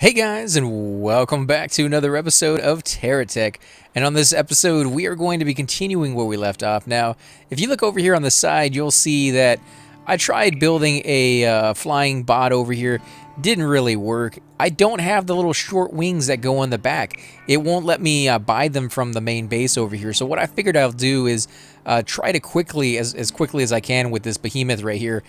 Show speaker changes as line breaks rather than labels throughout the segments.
Hey guys, and welcome back to another episode of Terra Tech. And on this episode, we are going to be continuing where we left off. Now, if you look over here on the side, you'll see that I tried building a flying bot over here. Didn't really work. I don't have the little short wings that go on the back. It won't let me buy them from the main base over here. So what I figured I'll do is try to as quickly as I can with this behemoth right here,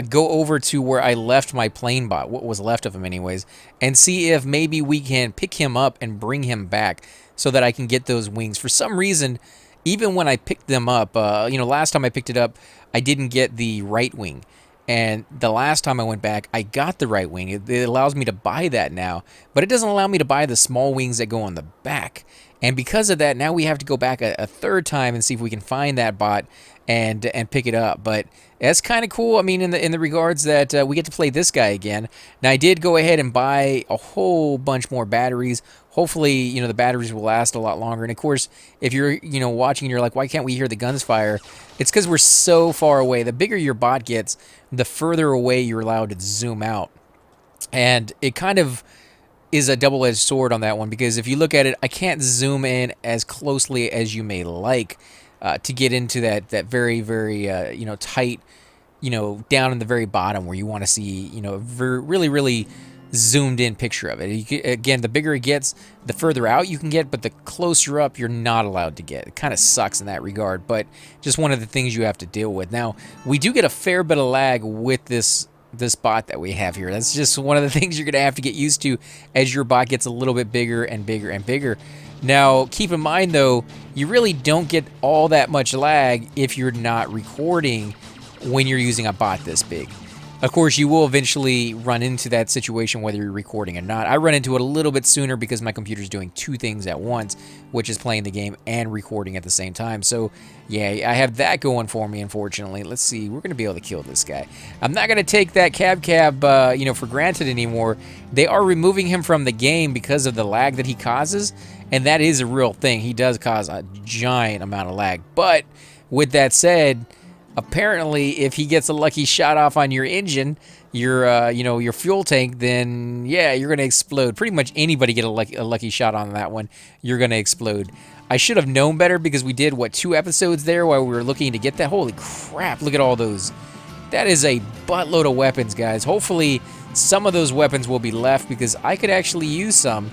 go over to where I left my plane bot, what was left of him anyways, and see if maybe we can pick him up and bring him back so that I can get those wings. For some reason, even when I picked them up, last time I picked it up, I didn't get the right wing. And the last time I went back, I got the right wing. It allows me to buy that now, but it doesn't allow me to buy the small wings that go on the back. And because of that, now we have to go back a third time and see if we can find that bot and pick it up. But that's kind of cool. I mean, in the regards that we get to play this guy again. Now I did go ahead and buy a whole bunch more batteries. Hopefully, the batteries will last a lot longer. And of course, if you're watching and you're like, why can't we hear the guns fire? It's because we're so far away. The bigger your bot gets, the further away you're allowed to zoom out. And it kind of is a double-edged sword on that one, because if you look at it, I can't zoom in as closely as you may like to get into that very, very tight, down in the very bottom where you want to see really, really zoomed in picture of it. Again, the bigger it gets, the further out you can get, but the closer up you're not allowed to get. It kind of sucks in that regard, but just one of the things you have to deal with. Now, we do get a fair bit of lag with this bot that we have here. That's just one of the things you're going to have to get used to as your bot gets a little bit bigger and bigger and bigger. Now, keep in mind, though, you really don't get all that much lag if you're not recording when you're using a bot this big. Of course, you will eventually run into that situation whether you're recording or not. I run into it a little bit sooner because my computer's doing two things at once, which is playing the game and recording at the same time. So, yeah, I have that going for me, unfortunately. Let's see. We're going to be able to kill this guy. I'm not going to take that cab for granted anymore. They are removing him from the game because of the lag that he causes, and that is a real thing. He does cause a giant amount of lag. But with that said, apparently, if he gets a lucky shot off on your engine, your fuel tank, then yeah, you're gonna explode. Pretty much anybody get a lucky shot on that one, you're gonna explode. I should have known better because we did 2 episodes there while we were looking to get that. Holy crap! Look at all those. That is a buttload of weapons, guys. Hopefully, some of those weapons will be left because I could actually use some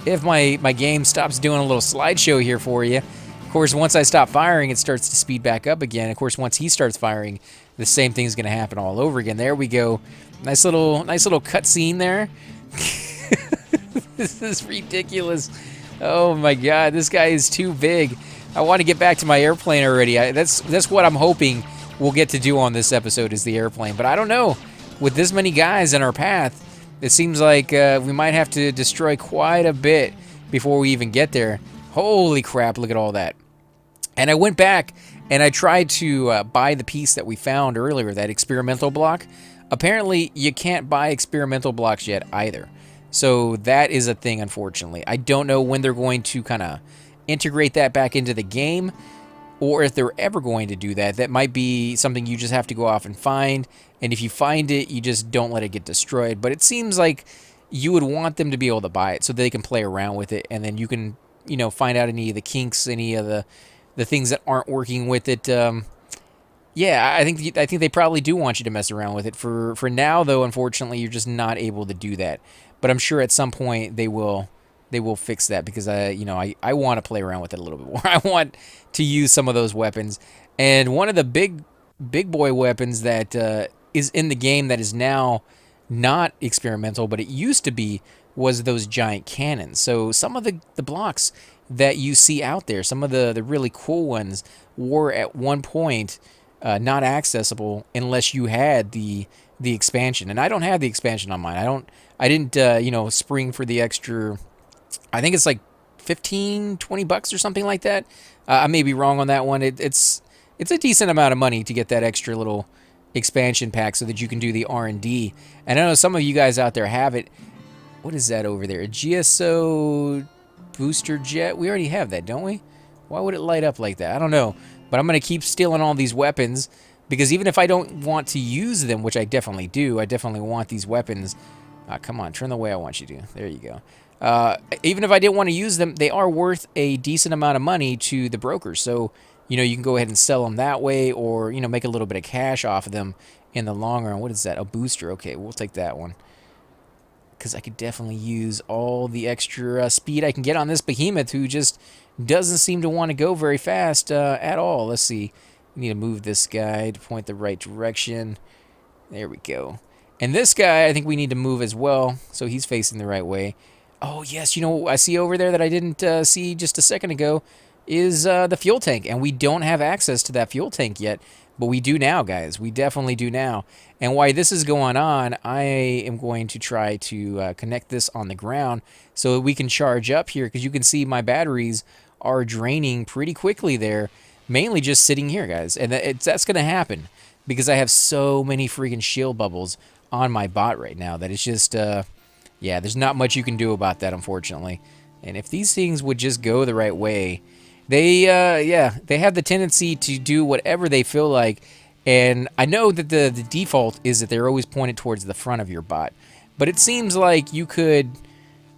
if my game stops doing a little slideshow here for you. Of course, once I stop firing, it starts to speed back up again. Of course, once he starts firing, the same thing's going to happen all over again. There we go. Nice little cutscene there. This is ridiculous. Oh my God, this guy is too big. I want to get back to my airplane already. That's what I'm hoping we'll get to do on this episode is the airplane. But I don't know. With this many guys in our path, it seems like we might have to destroy quite a bit before we even get there. Holy crap, look at all that. And I went back and I tried to buy the piece that we found earlier, that experimental block. Apparently, you can't buy experimental blocks yet either. So that is a thing, unfortunately. I don't know when they're going to kind of integrate that back into the game, or if they're ever going to do that. That might be something you just have to go off and find. And if you find it, you just don't let it get destroyed. But it seems like you would want them to be able to buy it so they can play around with it. And then you can, find out any of the kinks, any of the things that aren't working with it. Yeah, I think they probably do want you to mess around with it. For now, though, unfortunately, you're just not able to do that. But I'm sure at some point they will fix that because I want to play around with it a little bit more. I want to use some of those weapons. And one of the big boy weapons that is in the game that is now not experimental, but it used to be, was those giant cannons. So some of the blocks that you see out there, some of the really cool ones, were at one point not accessible unless you had the expansion. And I don't have the expansion on mine. I didn't spring for the extra. I think it's like 15, 20 bucks or something like that. I may be wrong on that one. It's a decent amount of money to get that extra little expansion pack so that you can do the R&D. And I know some of you guys out there have it. What is that over there? A GSO booster jet? We already have that, don't we? Why would it light up like that? I don't know. But I'm going to keep stealing all these weapons because even if I don't want to use them, which I definitely do, I definitely want these weapons Ah, come on, turn the way I want you to. There you go. Even if I didn't want to use them, they are worth a decent amount of money to the brokers. So, you can go ahead and sell them that way, or, make a little bit of cash off of them in the long run. What is that? A booster. Okay, we'll take that one. Because I could definitely use all the extra speed I can get on this behemoth, who just doesn't seem to want to go very fast at all. Let's see. We need to move this guy to point the right direction. There we go. And this guy, I think we need to move as well, so he's facing the right way. Oh, yes, what I see over there that I didn't see just a second ago is the fuel tank, and we don't have access to that fuel tank yet, but we do now, guys. We definitely do now. And while this is going on, I am going to try to connect this on the ground so that we can charge up here, because you can see my batteries are draining pretty quickly there, mainly just sitting here, guys. And that's going to happen because I have so many freaking shield bubbles on my bot right now that it's just, yeah, there's not much you can do about that, unfortunately. And if these things would just go the right way, yeah, they have the tendency to do whatever they feel like. And I know that the default is that they're always pointed towards the front of your bot. But it seems like you could,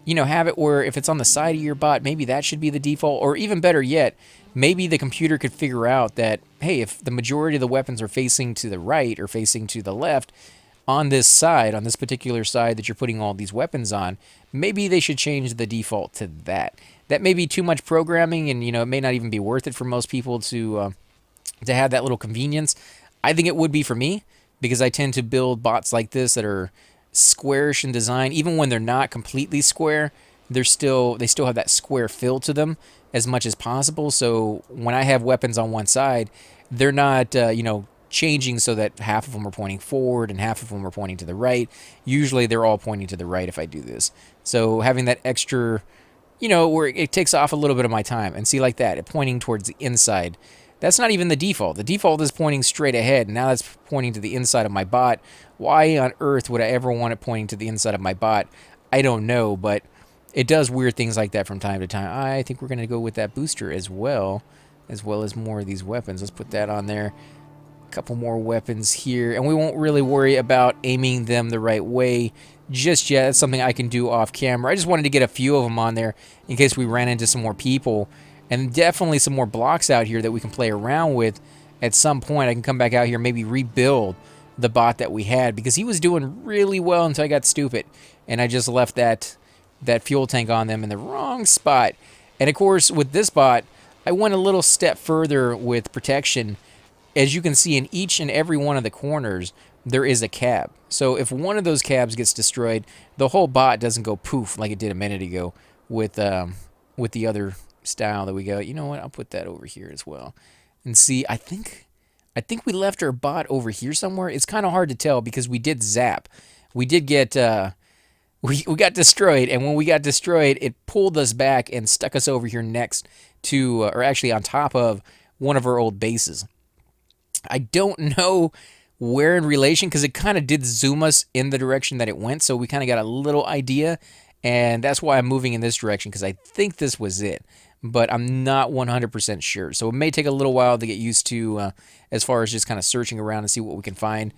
have it where if it's on the side of your bot, maybe that should be the default. Or even better yet, maybe the computer could figure out that, hey, if the majority of the weapons are facing to the right or facing to the left, on this side, on this particular side that you're putting all these weapons on, maybe they should change the default to that. That may be too much programming, and it may not even be worth it for most people to have that little convenience. I think it would be for me, because I tend to build bots like this that are squarish in design. Even when they're not completely square, they still have that square feel to them as much as possible. So when I have weapons on one side, they're not changing so that half of them are pointing forward and half of them are pointing to the right. Usually they're all pointing to the right if I do this. So having that extra, where it takes off a little bit of my time. And see, like that, it pointing towards the inside. That's not even the default. The default is pointing straight ahead. Now that's pointing to the inside of my bot. Why on earth would I ever want it pointing to the inside of my bot? I don't know, but it does weird things like that from time to time. I think we're going to go with that booster as well as more of these weapons. Let's put that on there. Couple more weapons here, and we won't really worry about aiming them the right way just yet. That's something I can do off camera. I just wanted to get a few of them on there in case we ran into some more people, and definitely some more blocks out here that we can play around with at some point. I can come back out here, maybe rebuild the bot that we had, because he was doing really well until I got stupid and I just left that fuel tank on them in the wrong spot. And of course, with this bot, I went a little step further with protection. As you can see, in each and every one of the corners, there is a cab. So if one of those cabs gets destroyed, the whole bot doesn't go poof like it did a minute ago with the other style that we go. You know what? I'll put that over here as well. And see, I think we left our bot over here somewhere. It's kind of hard to tell because we did zap. We did get we got destroyed, and when we got destroyed, it pulled us back and stuck us over here next to, or actually on top of, one of our old bases. I don't know where in relation, because it kind of did zoom us in the direction that it went, so we kind of got a little idea, and that's why I'm moving in this direction, because I think this was it, but I'm not 100% sure. So it may take a little while to get used to as far as just kind of searching around and see what we can find.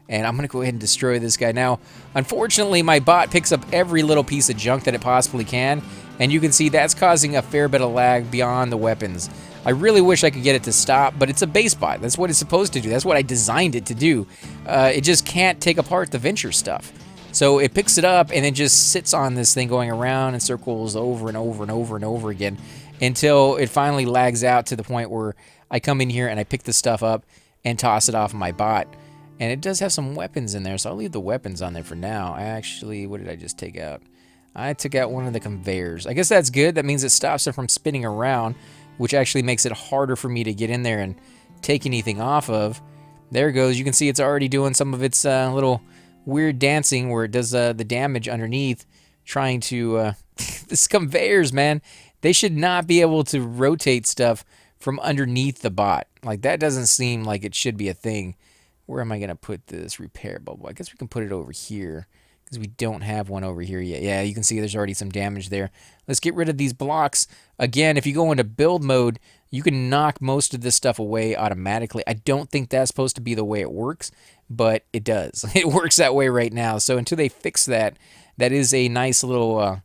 And I'm going to go ahead and destroy this guy. Now, unfortunately, my bot picks up every little piece of junk that it possibly can, and you can see that's causing a fair bit of lag beyond the weapons. I really wish I could get it to stop, but it's a base bot. That's what it's supposed to do. That's what I designed it to do. It just can't take apart the venture stuff. So it picks it up and it just sits on this thing going around in circles over and over and over and over again until it finally lags out to the point where I come in here and I pick the stuff up and toss it off my bot. And it does have some weapons in there, so I'll leave the weapons on there for now. Actually, what did I just take out? I took out one of the conveyors. I guess that's good. That means it stops it from spinning around, which actually makes it harder for me to get in there and take anything off of. There it goes. You can see it's already doing some of its little weird dancing where it does the damage underneath, trying to... This conveyors, man. They should not be able to rotate stuff from underneath the bot. Like, that doesn't seem like it should be a thing. Where am I going to put this repair bubble? I guess we can put it over here because we don't have one over here yet. Yeah, you can see there's already some damage there. Let's get rid of these blocks. Again, if you go into build mode, you can knock most of this stuff away automatically. I don't think that's supposed to be the way it works, but it does. It works that way right now. So until they fix that, that is a nice little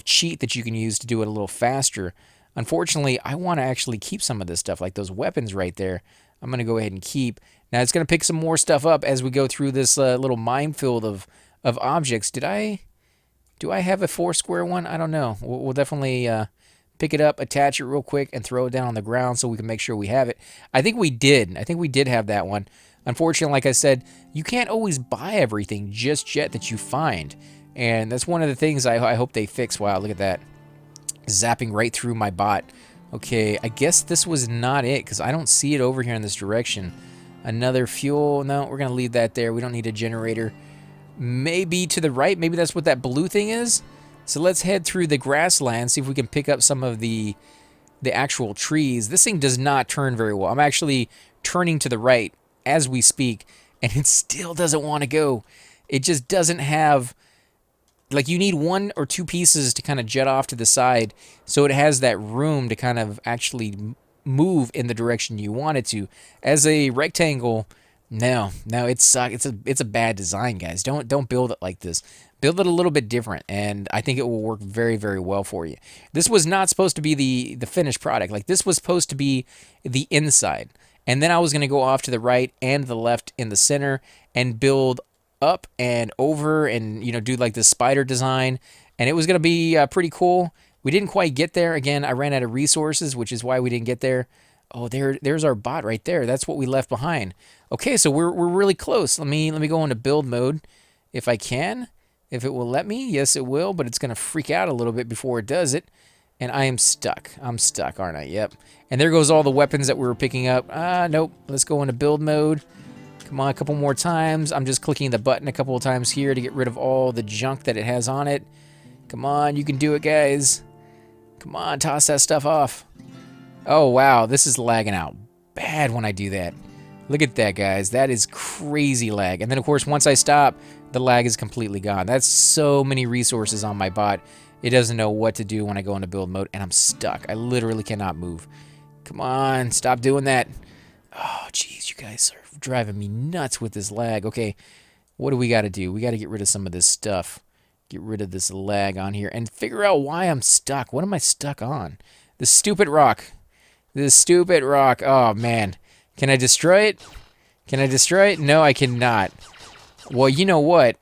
cheat that you can use to do it a little faster. Unfortunately, I want to actually keep some of this stuff, like those weapons right there. I'm going to go ahead and keep. Now it's going to pick some more stuff up as we go through this little minefield of objects. Do I have a 4 square one? I don't know. We'll definitely pick it up, attach it real quick, and throw it down on the ground so we can make sure we have it. I think we did. I think we did have that one. Unfortunately, like I said, you can't always buy everything just yet that you find. And that's one of the things I hope they fix. Wow, look at that. Zapping right through my bot. Okay, I guess this was not it because I don't see it over here in this direction. Another fuel. No, we're going to leave that there. We don't need a generator. Maybe to the right. Maybe that's what that blue thing is. So let's head through the grassland, see if we can pick up some of the actual trees. This thing does not turn very well. I'm actually turning to the right as we speak, and it still doesn't want to go. It just doesn't have... Like, you need 1 or 2 pieces to kind of jet off to the side so it has that room to kind of actually move in the direction you want it to. As a rectangle, no, it sucks. It's a bad design, guys. Don't build it like this. Build it a little bit different, and I think it will work very, very well for you. This was not supposed to be the finished product. Like, this was supposed to be the inside. And then I was going to go off to the right and the left in the center and build up and over and, you know, do like this spider design, and it was going to be pretty cool. We didn't quite get there. Again, I ran out of resources, which is why we didn't get there. Oh, there's our bot right there. That's what we left behind. Okay, so we're really close. Let me go into build mode if I can. If it will let me. Yes, it will, but it's going to freak out a little bit before it does it. And I am stuck. I'm stuck, aren't I? Yep. And there goes all the weapons that we were picking up. Nope. Let's go into build mode. Come on, a couple more times. I'm just clicking the button a couple of times here to get rid of all the junk that it has on it. Come on, you can do it, guys. Come on, toss that stuff off. Oh, wow, this is lagging out bad when I do that. Look at that, guys. That is crazy lag. And then, of course, once I stop, the lag is completely gone. That's so many resources on my bot. It doesn't know what to do when I go into build mode, and I'm stuck. I literally cannot move. Come on, stop doing that. Oh, jeez, you guys are driving me nuts with this lag. Okay, what do we got to do? We got to get rid of some of this stuff. Get rid of this lag on here and figure out why I'm stuck. What am I stuck on? This stupid rock. This stupid rock. Oh, man. Can I destroy it? Can I destroy it? No, I cannot. Well, you know what?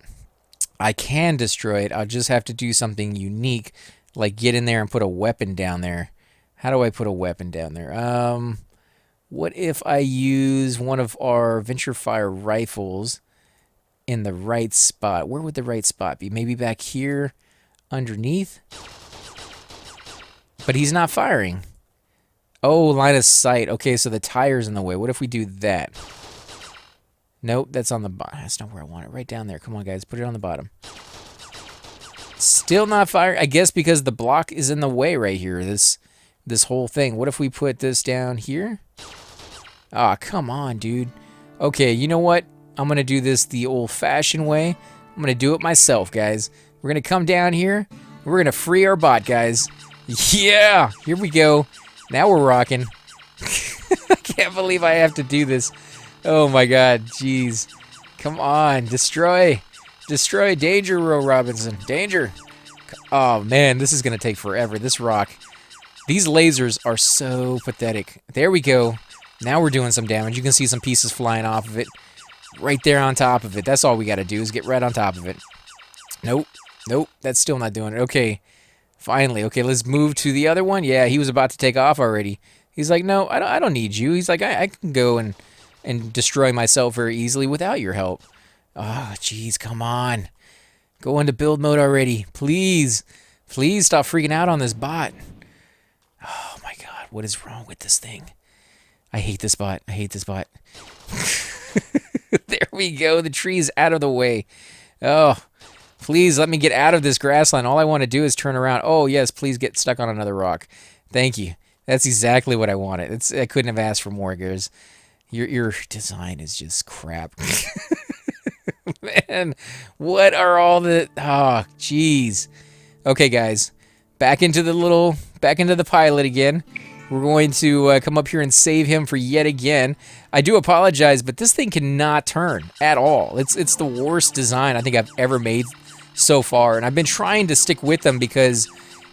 I can destroy it. I'll just have to do something unique, like get in there and put a weapon down there. How do I put a weapon down there? What if I use one of our Venture Fire rifles in the right spot? Where would the right spot be? Maybe back here underneath? But he's not firing. Oh, line of sight. Okay, so the tire's in the way. What if we do that? Nope, that's on the bottom. That's not where I want it. Right down there. Come on, guys. Put it on the bottom. Still not firing. I guess because the block is in the way right here. This whole thing. What if we put this down here? Ah, come on, dude. Okay, you know what? I'm going to do this the old-fashioned way. I'm going to do it myself, guys. We're going to come down here. We're going to free our bot, guys. Yeah! Here we go. Now we're rocking. I can't believe I have to do this. Oh, my God. Jeez. Come on. Destroy. Destroy. Danger, Roe Robinson. Danger. Oh, man. This is going to take forever. This rock. These lasers are so pathetic. There we go. Now we're doing some damage. You can see some pieces flying off of it. Right there on top of it. That's all we got to do is get right on top of it. Nope. Nope. That's still not doing it. Okay. Finally. Okay, let's move to the other one. Yeah, he was about to take off already. He's like, no, I don't need you. He's like, I can go and destroy myself very easily without your help. Oh, jeez, come on. Go into build mode already. Please. Please stop freaking out on this bot. Oh, my God. What is wrong with this thing? I hate this bot. I hate this bot. There we go. The tree's out of the way. Oh, please let me get out of this grassland. All I want to do is turn around. Oh, yes, please get stuck on another rock. Thank you. That's exactly what I wanted. I couldn't have asked for more, guys. Your design is just crap. Man, what are all the... Oh, jeez. Okay, guys. Back into the pilot again. We're going to come up here and save him for yet again. I do apologize, but this thing cannot turn at all. It's the worst design I think I've ever made so far, and I've been trying to stick with them because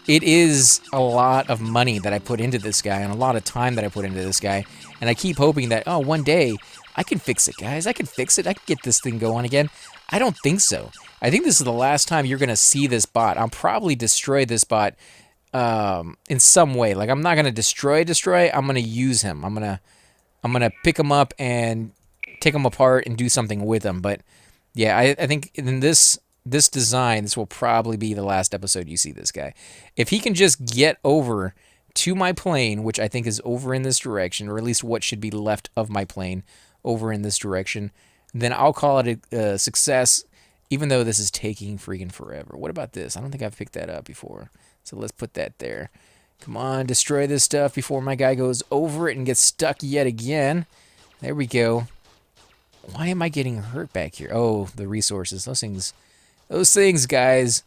it is a lot of money that I put into this guy and a lot of time that I put into this guy, and I keep hoping that, oh, one day I can fix it, guys. I can fix it. I can get this thing going again. I don't think so. I think this is the last time you're going to see this bot. I'll probably destroy this bot in some way. Like, I'm not gonna destroy. I'm gonna use him. I'm gonna pick him up and take him apart and do something with him. But yeah, I think in this design, this will probably be the last episode you see this guy. If he can just get over to my plane, which I think is over in this direction, or at least what should be left of my plane over in this direction, then I'll call it a success. Even though this is taking freaking forever. What about this? I don't think I've picked that up before. So let's put that there. Come on, destroy this stuff before my guy goes over it and gets stuck yet again. There we go. Why am I getting hurt back here? Oh, the resources. Those things, guys.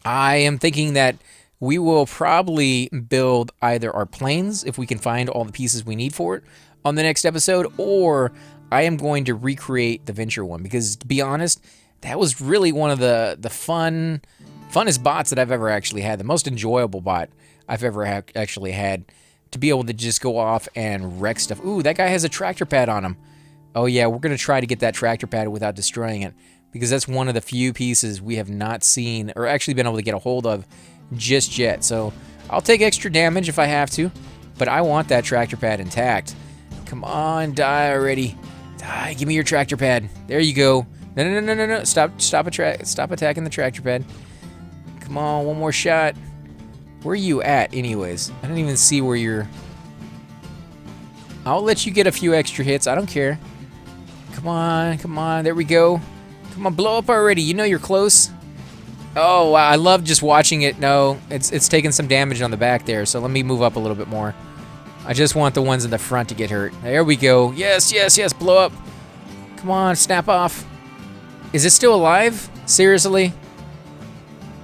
I am thinking that we will probably build either our planes, if we can find all the pieces we need for it, on the next episode, or I am going to recreate the Venture one, because to be honest, that was really one of the funnest bots that I've ever actually had. The most enjoyable bot I've ever actually had, to be able to just go off and wreck stuff. Ooh, that guy has a tractor pad on him. Oh yeah, we're going to try to get that tractor pad without destroying it, because that's one of the few pieces we have not seen or actually been able to get a hold of just yet. So I'll take extra damage if I have to, but I want that tractor pad intact. Come on, die already. Die, give me your tractor pad. There you go. No. Stop attacking the tractor pad. Come on, one more shot. Where are you at, anyways? I don't even see where you're... I'll let you get a few extra hits. I don't care. Come on. There we go. Come on, blow up already. You know you're close. Oh, wow. I love just watching it. No, it's taking some damage on the back there, so let me move up a little bit more. I just want the ones in the front to get hurt. There we go. Yes. Blow up. Come on, snap off. Is it still alive? Seriously?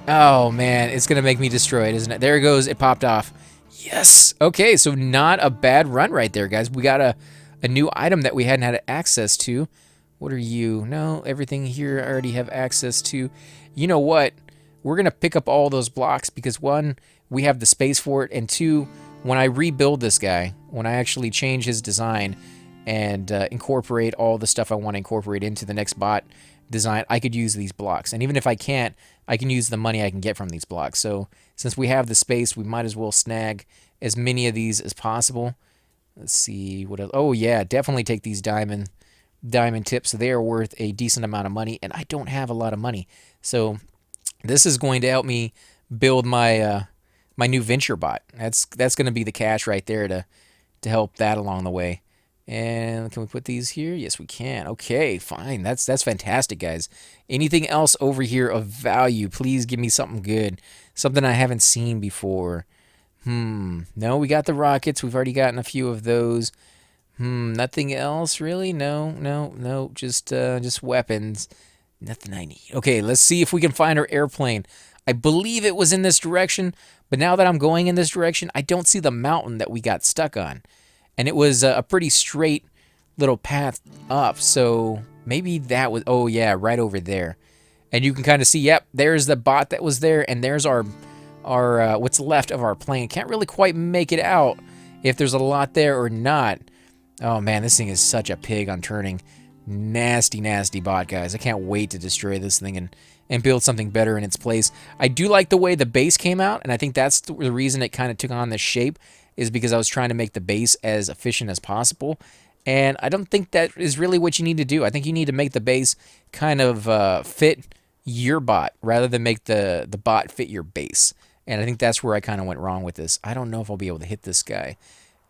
Oh, man. It's going to make me destroy it, isn't it? There it goes. It popped off. Yes. Okay, so not a bad run right there, guys. We got a new item that we hadn't had access to. What are you? No, everything here I already have access to. You know what? We're going to pick up all those blocks because, one, we have the space for it, and two, when I rebuild this guy, when I actually change his design and incorporate all the stuff I want to incorporate into the next bot design, I could use these blocks. And even if I can't, I can use the money I can get from these blocks. So since we have the space, we might as well snag as many of these as possible. Let's see what else. Oh yeah, definitely take these diamond tips. They are worth a decent amount of money, and I don't have a lot of money. So this is going to help me build my my new venture bot. That's going to be the cash right there to help that along the way. And can we put these here? Yes, we can. Okay, fine. That's fantastic, guys. Anything else over here of value? Please give me something good. Something I haven't seen before. No, we got the rockets. We've already gotten a few of those. Nothing else really? No. Just weapons. Nothing I need. Okay, let's see if we can find our airplane. I believe it was in this direction, but now that I'm going in this direction, I don't see the mountain that we got stuck on. And it was a pretty straight little path up, so maybe that was... Oh, yeah, right over there. And you can kind of see, yep, there's the bot that was there, and there's our what's left of our plane. Can't really quite make it out if there's a lot there or not. Oh, man, this thing is such a pig on turning. Nasty, nasty bot, guys. I can't wait to destroy this thing and build something better in its place. I do like the way the base came out, and I think that's the reason it kind of took on this shape, is because I was trying to make the base as efficient as possible. And I don't think that is really what you need to do. I think you need to make the base kind of fit your bot rather than make the bot fit your base. And I think that's where I kind of went wrong with this. I don't know if I'll be able to hit this guy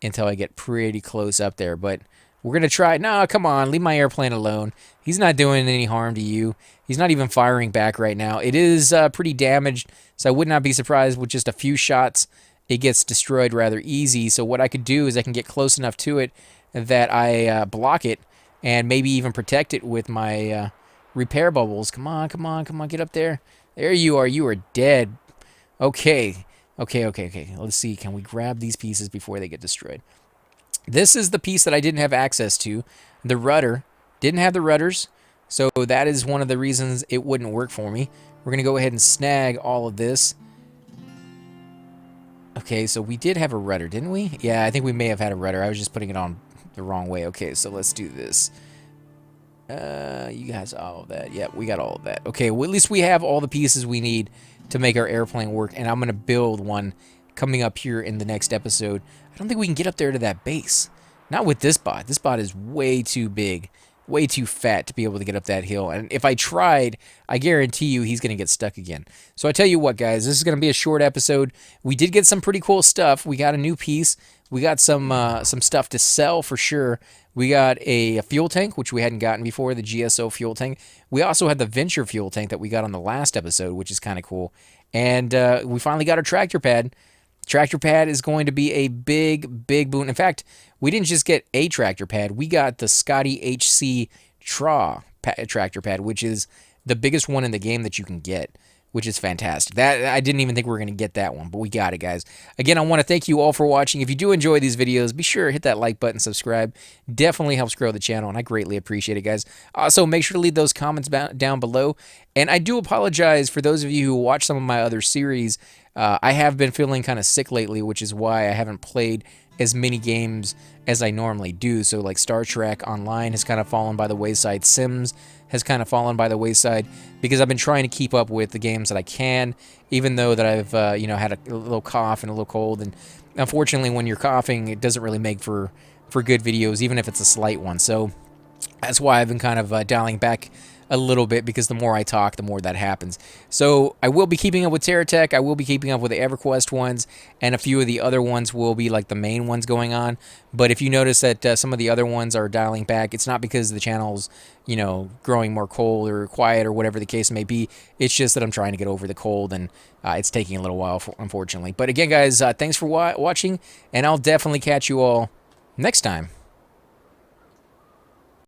until I get pretty close up there, but we're going to try. No, come on, leave my airplane alone. He's not doing any harm to you. He's not even firing back right now. It is pretty damaged, so I would not be surprised with just a few shots it gets destroyed rather easy. So what I could do is I can get close enough to it that I block it and maybe even protect it with my repair bubbles. Come on, get up there. There you are. You are dead. Okay, Okay, okay, okay. Let's see. Can we grab these pieces before they get destroyed? This is the piece that I didn't have access to. The rudder. Didn't have the rudders. So that is one of the reasons it wouldn't work for me. We're going to go ahead and snag all of this. Okay, so we did have a rudder, didn't we? Yeah, I think we may have had a rudder. I was just putting it on the wrong way. Okay, so let's do this. You guys, all of that. Yeah, we got all of that. Okay, well, at least we have all the pieces we need to make our airplane work, and I'm going to build one coming up here in the next episode. I don't think we can get up there to that base. Not with this bot. This bot is way too big, way too fat to be able to get up that hill. And if I tried, I guarantee you he's going to get stuck again. So I tell you what, guys, this is going to be a short episode. We did get some pretty cool stuff. We got a new piece. We got some stuff to sell for sure. We got a fuel tank, which we hadn't gotten before, the GSO fuel tank. We also had the Venture fuel tank that we got on the last episode, which is kind of cool. And we finally got our tractor pad. Tractor pad is going to be a big, big boon. In fact, we didn't just get a tractor pad. We got the Scotty HC tractor pad, which is the biggest one in the game that you can get, which is fantastic. That I didn't even think we were going to get that one, but we got it, guys. Again, I want to thank you all for watching. If you do enjoy these videos, be sure to hit that like button, subscribe. Definitely helps grow the channel, and I greatly appreciate it, guys. Also, make sure to leave those comments down below. And I do apologize for those of you who watch some of my other series. I have been feeling kind of sick lately, which is why I haven't played as many games as I normally do. So like Star Trek Online has kind of fallen by the wayside. Sims has kind of fallen by the wayside because I've been trying to keep up with the games that I can, even though that I've had a little cough and a little cold. And unfortunately, when you're coughing, it doesn't really make for good videos, even if it's a slight one. So that's why I've been kind of dialing back a little bit, because the more I talk, the more that happens. So I will be keeping up with Terra Tech. I will be keeping up with the EverQuest ones, and a few of the other ones will be like the main ones going on. But if you notice that some of the other ones are dialing back, it's not because the channel's, growing more cold or quiet or whatever the case may be. It's just that I'm trying to get over the cold, and it's taking a little while, unfortunately. But again, guys, thanks for watching, and I'll definitely catch you all next time.